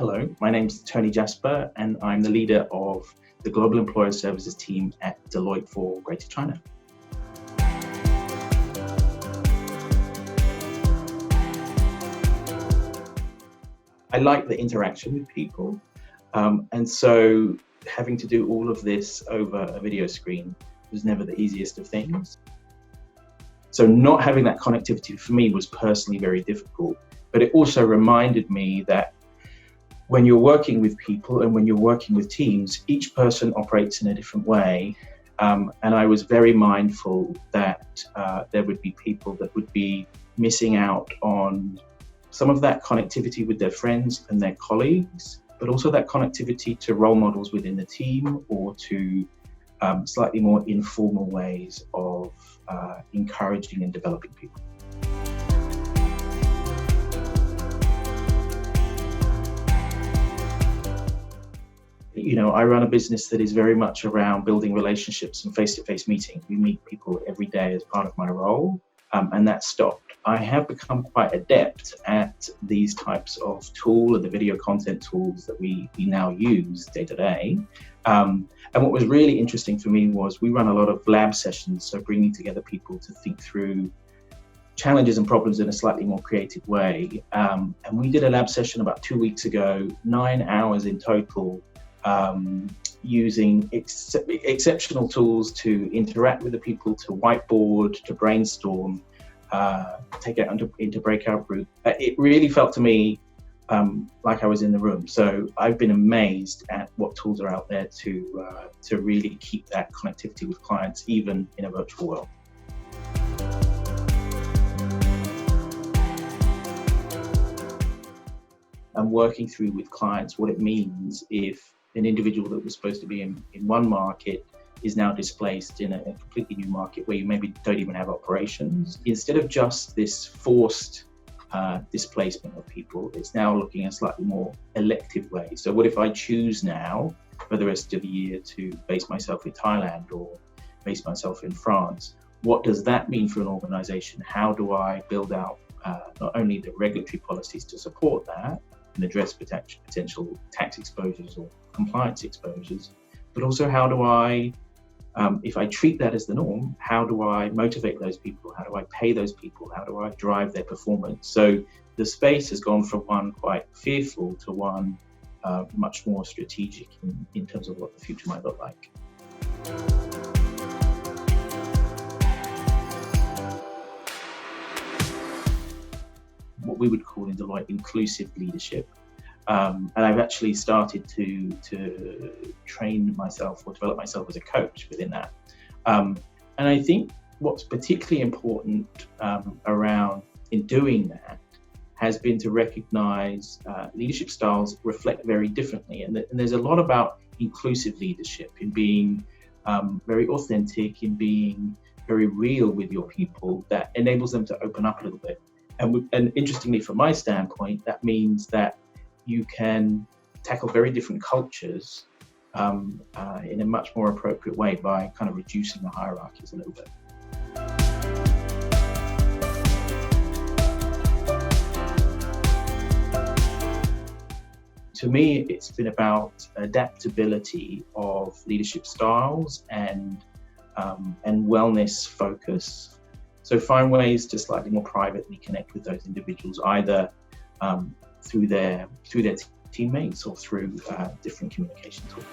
Hello, my name's Tony Jasper, and I'm the leader of the Global Employer Services team at Deloitte for Greater China. I like the interaction with people, and so having to do all of this over a video screen was never the easiest of things. So not having that connectivity for me was personally very difficult, but it also reminded me that when you're working with people and when you're working with teams, each person operates in a different way. And I was very mindful that there would be people that would be missing out on some of that connectivity with their friends and their colleagues, but also that connectivity to role models within the team or to slightly more informal ways of encouraging and developing people. You know, I run a business that is very much around building relationships and face-to-face meetings. We meet people every day as part of my role, and that stopped. I have become quite adept at these types of tool and the video content tools that we now use day to day. And what was really interesting for me was we run a lot of lab sessions, so bringing together people to think through challenges and problems in a slightly more creative way. And we did a lab session about 2 weeks ago, 9 hours in total, using exceptional tools to interact with the people, to whiteboard, to brainstorm, take it into breakout group. It really felt to me like I was in the room. So I've been amazed at what tools are out there to really keep that connectivity with clients, even in a virtual world. I'm working through with clients what it means if an individual that was supposed to be in one market is now displaced in a completely new market where you maybe don't even have operations. Instead of just this forced displacement of people, it's now looking at a slightly more elective way. So what if I choose now for the rest of the year to base myself in Thailand or base myself in France? What does that mean for an organization? How do I build out not only the regulatory policies to support that and address potential tax exposures or compliance exposures, but also how do I, if I treat that as the norm, how do I motivate those people? How do I pay those people? How do I drive their performance? So the space has gone from one quite fearful to one much more strategic in terms of what the future might look like. What we would call in Deloitte inclusive leadership. And I've actually started to train myself or develop myself as a coach within that. And I think what's particularly important around in doing that has been to recognize leadership styles reflect very differently. And there's a lot about inclusive leadership in being very authentic, in being very real with your people that enables them to open up a little bit. And interestingly, from my standpoint, that means that you can tackle very different cultures in a much more appropriate way by kind of reducing the hierarchies a little bit. To me, it's been about adaptability of leadership styles and wellness focus. So find ways to slightly more privately connect with those individuals, either through their teammates or through different communication tools.